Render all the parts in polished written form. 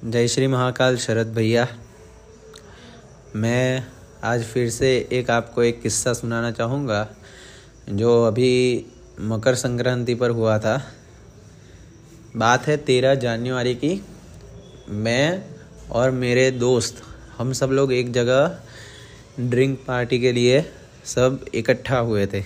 जय श्री महाकाल शरद भैया। मैं आज फिर से आपको एक किस्सा सुनाना चाहूँगा जो अभी मकर संक्रांति पर हुआ था। बात है 13 जनवरी की। मैं और मेरे दोस्त हम सब लोग एक जगह ड्रिंक पार्टी के लिए सब इकट्ठा हुए थे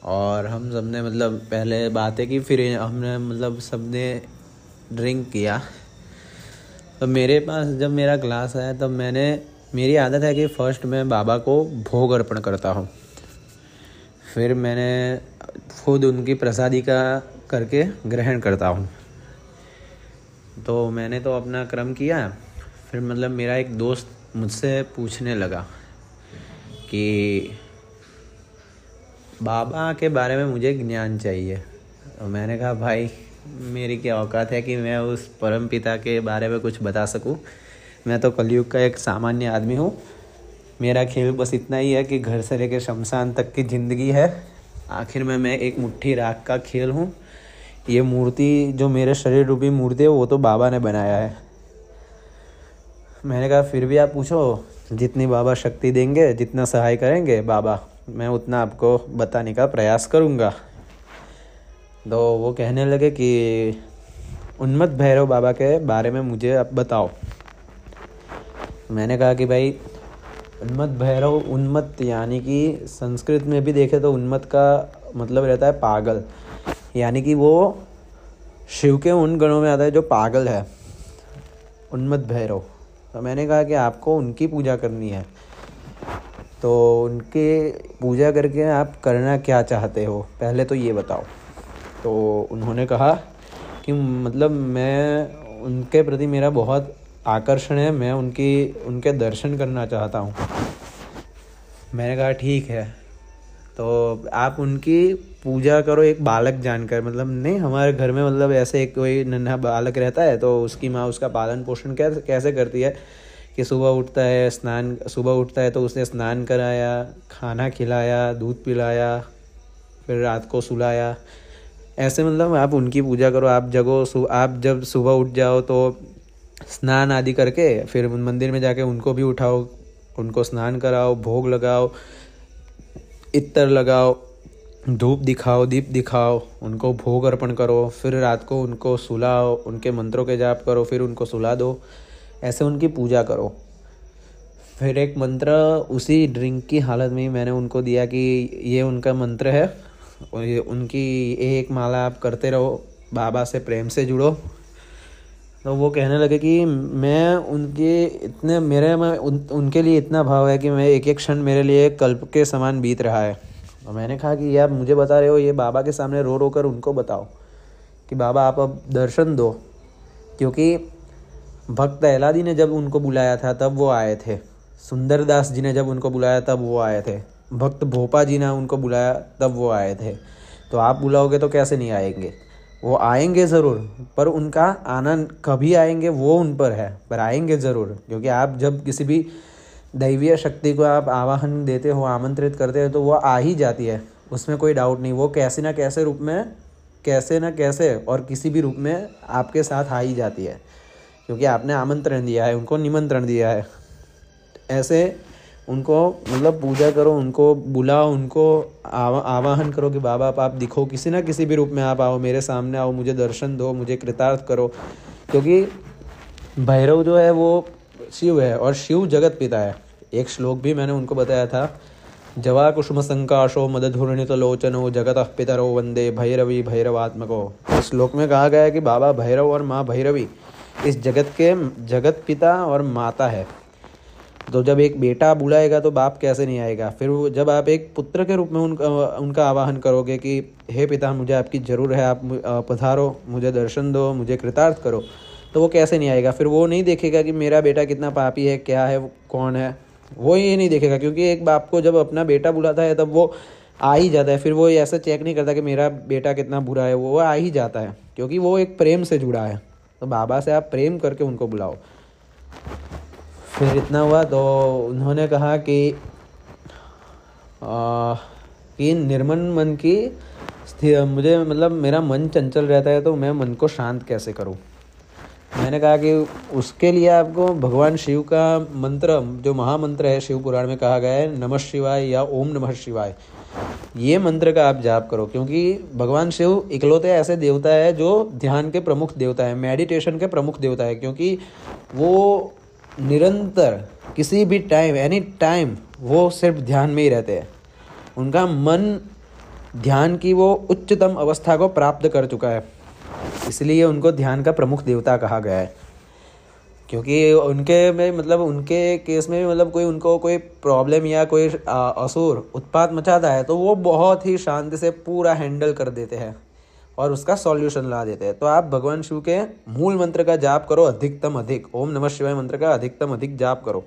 और हम सब ने पहले बातें की, फिर हमने सबने ड्रिंक किया। तो मेरे पास जब मेरा ग्लास आया तब मेरी आदत है कि फ़र्स्ट मैं बाबा को भोग अर्पण करता हूँ, फिर मैंने खुद उनकी प्रसादी का करके ग्रहण करता हूँ। तो मैंने तो अपना क्रम किया। फिर मेरा एक दोस्त मुझसे पूछने लगा कि बाबा के बारे में मुझे ज्ञान चाहिए। तो मैंने कहा भाई मेरी क्या औकात है कि मैं उस परम पिता के बारे में कुछ बता सकूं। मैं तो कलयुग का एक सामान्य आदमी हूं। मेरा खेल बस इतना ही है कि घर से लेकर शमशान तक की ज़िंदगी है। आखिर में मैं एक मुट्ठी राख का खेल हूं। ये मूर्ति जो मेरे शरीर रूपी मूर्ति है वो तो बाबा ने बनाया है। मैंने कहा फिर भी आप पूछो, जितनी बाबा शक्ति देंगे, जितना सहाय करेंगे बाबा, मैं उतना आपको बताने का प्रयास करूँगा। तो वो कहने लगे कि उन्मत्त भैरव बाबा के बारे में मुझे आप बताओ। मैंने कहा कि भाई उन्मत्त भैरव, उन्मत्त यानी कि संस्कृत में भी देखे तो उन्मत्त का मतलब रहता है पागल, यानी कि वो शिव के उन गणों में आता है जो पागल है, उन्मत्त भैरव। तो मैंने कहा कि आपको उनकी पूजा करनी है, तो उनके पूजा करके आप करना क्या चाहते हो, पहले तो ये बताओ। तो उन्होंने कहा कि मैं उनके प्रति मेरा बहुत आकर्षण है, मैं उनके दर्शन करना चाहता हूँ। मैंने कहा ठीक है, तो आप उनकी पूजा करो एक बालक जानकर। नहीं, हमारे घर में ऐसे एक कोई नन्हा बालक रहता है तो उसकी माँ उसका पालन पोषण कैसे करती है कि सुबह उठता है तो उसे स्नान कराया, खाना खिलाया, दूध पिलाया, फिर रात को सुलाया। ऐसे आप उनकी पूजा करो। आप जब सुबह उठ जाओ तो स्नान आदि करके फिर मंदिर में जाके उनको भी उठाओ, उनको स्नान कराओ, भोग लगाओ, इत्तर लगाओ, धूप दिखाओ, दीप दिखाओ, उनको भोग अर्पण करो, फिर रात को उनको सुलाओ, उनके मंत्रों के जाप करो, फिर उनको सुला दो। ऐसे उनकी पूजा करो। फिर एक मंत्र उसी ड्रिंक की हालत में ही मैंने उनको दिया कि ये उनका मंत्र है, उनकी एक माला आप करते रहो, बाबा से प्रेम से जुड़ो। तो वो कहने लगे कि मैं उनके लिए इतना भाव है कि मैं एक एक क्षण मेरे लिए कल्प के समान बीत रहा है। तो मैंने कहा कि ये आप मुझे बता रहे हो, ये बाबा के सामने रो रो कर उनको बताओ कि बाबा आप अब दर्शन दो। क्योंकि भक्त एलादी ने जब उनको बुलाया था तब वो आए थे, सुंदरदास जी ने जब उनको बुलाया तब वो आए थे, भक्त भोपा जी ने उनको बुलाया तब वो आए थे। तो आप बुलाओगे तो कैसे नहीं आएंगे? वो आएंगे ज़रूर, पर उनका आना कभी आएंगे वो उन पर है, पर आएंगे ज़रूर। क्योंकि आप जब किसी भी दैवीय शक्ति को आप आवाहन देते हो, आमंत्रित करते हो, तो वो आ ही जाती है, उसमें कोई डाउट नहीं। वो कैसे ना कैसे रूप में, कैसे ना कैसे और किसी भी रूप में आपके साथ आ ही जाती है, क्योंकि आपने आमंत्रण दिया है, उनको निमंत्रण दिया है। ऐसे उनको पूजा करो, उनको बुलाओ, उनको आवाहन करो कि बाबा आप दिखो, किसी ना किसी भी रूप में आप आओ, मेरे सामने आओ, मुझे दर्शन दो, मुझे कृतार्थ करो। क्योंकि भैरव जो है वो शिव है और शिव जगत पिता है। एक श्लोक भी मैंने उनको बताया था, जवा कुसुम संकाशो मदधूर्णित लोचनो जगतः पितरो वंदे भैरवी भैरवात्मको। इस श्लोक में कहा गया है कि बाबा भैरव और माँ भैरवी इस जगत के जगत पिता और माता है। तो जब एक बेटा बुलाएगा तो बाप कैसे नहीं आएगा। फिर जब आप एक पुत्र के रूप में उनका आवाहन करोगे कि हे पिता मुझे आपकी ज़रूर है, आप पधारो, मुझे दर्शन दो, मुझे कृतार्थ करो, तो वो कैसे नहीं आएगा। फिर वो नहीं देखेगा कि मेरा बेटा कितना पापी है, क्या है, कौन है, वो ये नहीं देखेगा। क्योंकि एक बाप को जब अपना बेटा बुलाता है तब वो आ ही जाता है। फिर वो ऐसा चेक नहीं करता कि मेरा बेटा कितना बुरा है, वो आ ही जाता है, क्योंकि वो एक प्रेम से जुड़ा है। तो बाबा से आप प्रेम करके उनको बुलाओ। फिर इतना हुआ तो उन्होंने कहा कि निर्मल मन की मुझे मेरा मन चंचल रहता है तो मैं मन को शांत कैसे करूं। मैंने कहा कि उसके लिए आपको भगवान शिव का मंत्र, जो महामंत्र है शिव पुराण में कहा गया है, नमः शिवाय या ओम नमः शिवाय, ये मंत्र का आप जाप करो। क्योंकि भगवान शिव इकलौते ऐसे देवता है जो ध्यान के प्रमुख देवता है, मेडिटेशन के प्रमुख देवता है। क्योंकि वो निरंतर किसी भी टाइम, एनी टाइम, वो सिर्फ ध्यान में ही रहते हैं। उनका मन ध्यान की वो उच्चतम अवस्था को प्राप्त कर चुका है, इसलिए उनको ध्यान का प्रमुख देवता कहा गया है। क्योंकि उनके में मतलब उनके केस में मतलब कोई उनको कोई प्रॉब्लम या कोई असुर उत्पात मचाता है तो वो बहुत ही शांति से पूरा हैंडल कर देते हैं और उसका सॉल्यूशन ला देते हैं। तो आप भगवान शिव के मूल मंत्र का जाप करो अधिकतम अधिक, ओम नमः शिवाय मंत्र का अधिकतम अधिक जाप करो।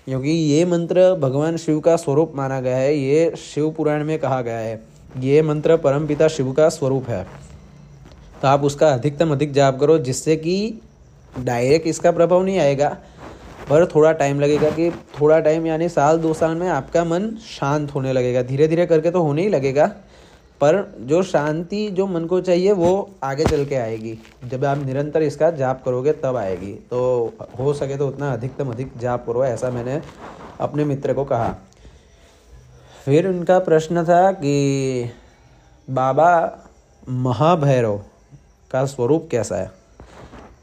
क्योंकि ये मंत्र भगवान शिव का स्वरूप माना गया है, ये शिव पुराण में कहा गया है, ये मंत्र परमपिता शिव का स्वरूप है। तो आप उसका अधिकतम अधिक जाप करो, जिससे कि डायरेक्ट इसका प्रभाव नहीं आएगा, पर थोड़ा टाइम लगेगा। कि थोड़ा टाइम यानी साल 2 साल में आपका मन शांत होने लगेगा। धीरे धीरे करके तो होने ही लगेगा, पर जो शांति जो मन को चाहिए वो आगे चल के आएगी। जब आप निरंतर इसका जाप करोगे तब आएगी। तो हो सके तो उतना अधिकतम अधिक जाप करो, ऐसा मैंने अपने मित्र को कहा। फिर उनका प्रश्न था कि बाबा महाभैरव का स्वरूप कैसा है।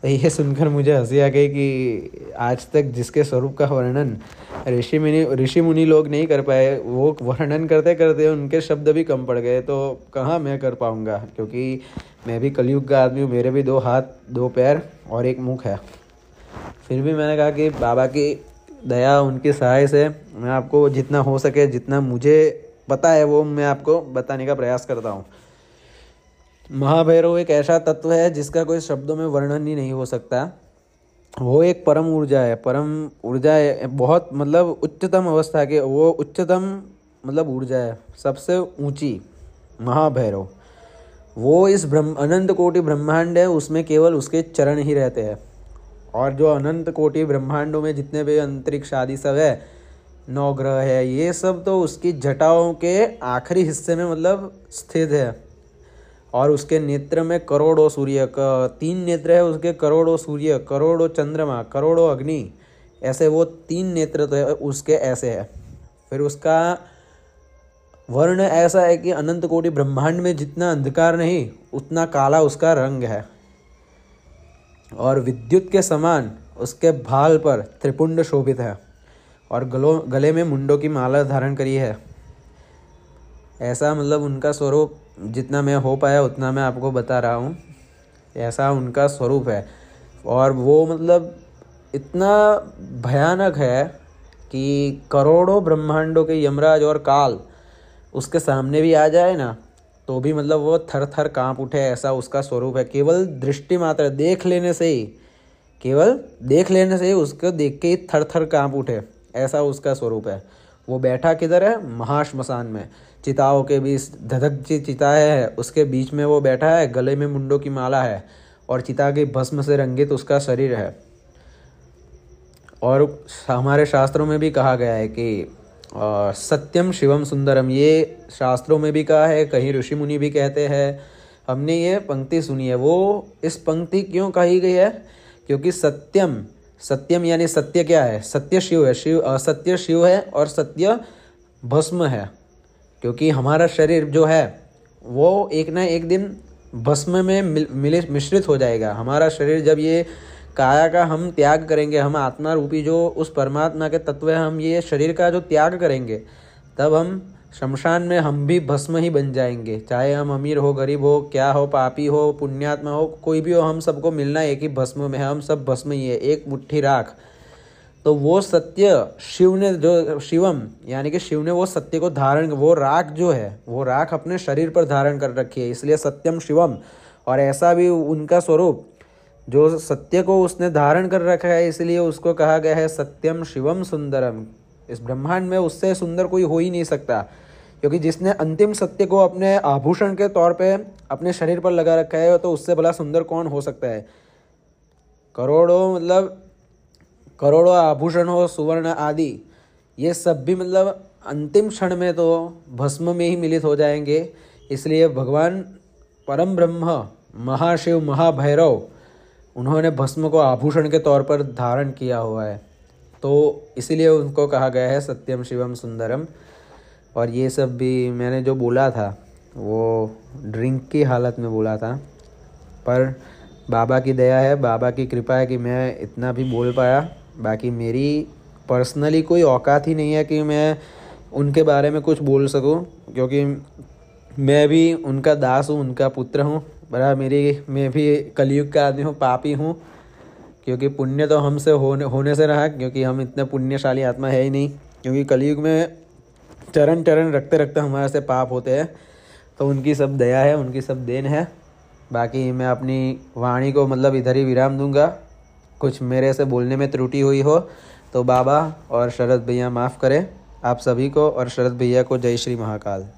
तो ये सुनकर मुझे हंसी आ गई कि आज तक जिसके स्वरूप का वर्णन ऋषि मुनि लोग नहीं कर पाए, वो वर्णन करते करते उनके शब्द भी कम पड़ गए, तो कहाँ मैं कर पाऊँगा। क्योंकि मैं भी कलयुग का आदमी हूँ, मेरे भी 2 हाथ 2 पैर और 1 मुख है। फिर भी मैंने कहा कि बाबा की दया, उनकी सहाय से मैं आपको जितना हो सके, जितना मुझे पता है वो मैं आपको बताने का प्रयास करता हूँ। महाभैरव एक ऐसा तत्व है जिसका कोई शब्दों में वर्णन ही नहीं हो सकता। वो एक परम ऊर्जा है, परम ऊर्जा है, बहुत मतलब उच्चतम अवस्था के, वो उच्चतम मतलब ऊर्जा है, सबसे ऊंची महाभैरव। वो इस अनंत कोटि ब्रह्मांड है, उसमें केवल उसके चरण ही रहते हैं। और जो अनंत कोटि ब्रह्मांडों में जितने भी अंतरिक्ष आदि सब है, 9 ग्रह है, ये सब तो उसकी जटाओं के आखिरी हिस्से में मतलब स्थित है। और उसके नेत्र में करोड़ों सूर्य का 3 नेत्र है उसके, करोड़ों सूर्य, करोड़ों चंद्रमा, करोड़ों अग्नि, ऐसे वो 3 नेत्र तो है उसके ऐसे है। फिर उसका वर्ण ऐसा है कि अनंत कोटि ब्रह्मांड में जितना अंधकार नहीं उतना काला उसका रंग है। और विद्युत के समान उसके भाल पर त्रिपुंड शोभित है और गले में मुंडों की माला धारण करी है। ऐसा मतलब उनका स्वरूप, जितना मैं हो पाया उतना मैं आपको बता रहा हूँ, ऐसा उनका स्वरूप है। और वो मतलब इतना भयानक है कि करोड़ों ब्रह्मांडों के यमराज और काल उसके सामने भी आ जाए ना तो भी मतलब वो थर थर काँप उठे, ऐसा उसका स्वरूप है। केवल दृष्टि मात्र, देख लेने से ही, केवल देख लेने से ही उसको देख के ही थर थर काँप उठे, ऐसा उसका स्वरूप है। वो बैठा किधर है? महाश्मशान में, चिताओं के बीच, धधक चिता है उसके बीच में वो बैठा है, गले में मुंडों की माला है और चिता के भस्म से रंगित उसका शरीर है। और हमारे शास्त्रों में भी कहा गया है कि सत्यम शिवम सुंदरम, ये शास्त्रों में भी कहा है, कहीं ऋषि मुनि भी कहते हैं। हमने ये पंक्ति सुनी है। वो इस पंक्ति क्यों कही गई है? क्योंकि सत्यम, सत्यम यानी सत्य क्या है? सत्य शिव है, सत्य शिव है और सत्य भस्म है। क्योंकि हमारा शरीर जो है वो एक ना एक दिन भस्म में मिश्रित हो जाएगा। हमारा शरीर जब ये काया का हम त्याग करेंगे, हम आत्मा रूपी जो उस परमात्मा के तत्व है, हम ये शरीर का जो त्याग करेंगे, तब हम शमशान में हम भी भस्म ही बन जाएंगे। चाहे हम अमीर हो, गरीब हो, क्या हो, पापी हो, पुण्यात्मा हो, कोई भी हो, हम सबको मिलना एक ही भस्म में है। हम सब भस्म ही है, एक मुट्ठी राख। तो वो सत्य शिव ने, जो शिवम यानी कि शिव ने वो सत्य को धारण, वो राख जो है वो राख अपने शरीर पर धारण कर रखी है, इसलिए सत्यम शिवम। और ऐसा भी उनका स्वरूप, जो सत्य को उसने धारण कर रखा है, इसलिए उसको कहा गया है सत्यम शिवम सुंदरम। इस ब्रह्मांड में उससे सुंदर कोई हो ही नहीं सकता, क्योंकि जिसने अंतिम सत्य को अपने आभूषण के तौर पे अपने शरीर पर लगा रखा है, तो उससे भला सुंदर कौन हो सकता है? करोड़ों मतलब करोड़ों आभूषण हो, सुवर्ण आदि, ये सब भी मतलब अंतिम क्षण में तो भस्म में ही मिलित हो जाएंगे। इसलिए भगवान परम ब्रह्म महाशिव महाभैरव उन्होंने भस्म को आभूषण के तौर पर धारण किया हुआ है, तो इसीलिए उनको कहा गया है सत्यम शिवम सुंदरम। और ये सब भी मैंने जो बोला था वो ड्रिंक की हालत में बोला था, पर बाबा की दया है, बाबा की कृपा है कि मैं इतना भी बोल पाया। बाकी मेरी पर्सनली कोई औकात ही नहीं है कि मैं उनके बारे में कुछ बोल सकूं, क्योंकि मैं भी उनका दास हूँ, उनका पुत्र हूँ। मैं भी कलयुग का आदमी हूँ, पापी हूँ, क्योंकि पुण्य तो हमसे होने से रहा, क्योंकि हम इतने पुण्यशाली आत्मा है ही नहीं। क्योंकि कलयुग में चरण चरण रखते रखते हमारे से पाप होते हैं, तो उनकी सब दया है, उनकी सब देन है। बाकी मैं अपनी वाणी को मतलब इधर ही विराम दूंगा। कुछ मेरे से बोलने में त्रुटि हुई हो तो बाबा और शरद भैया माफ़ करें आप सभी को, और शरद भैया को जय श्री महाकाल।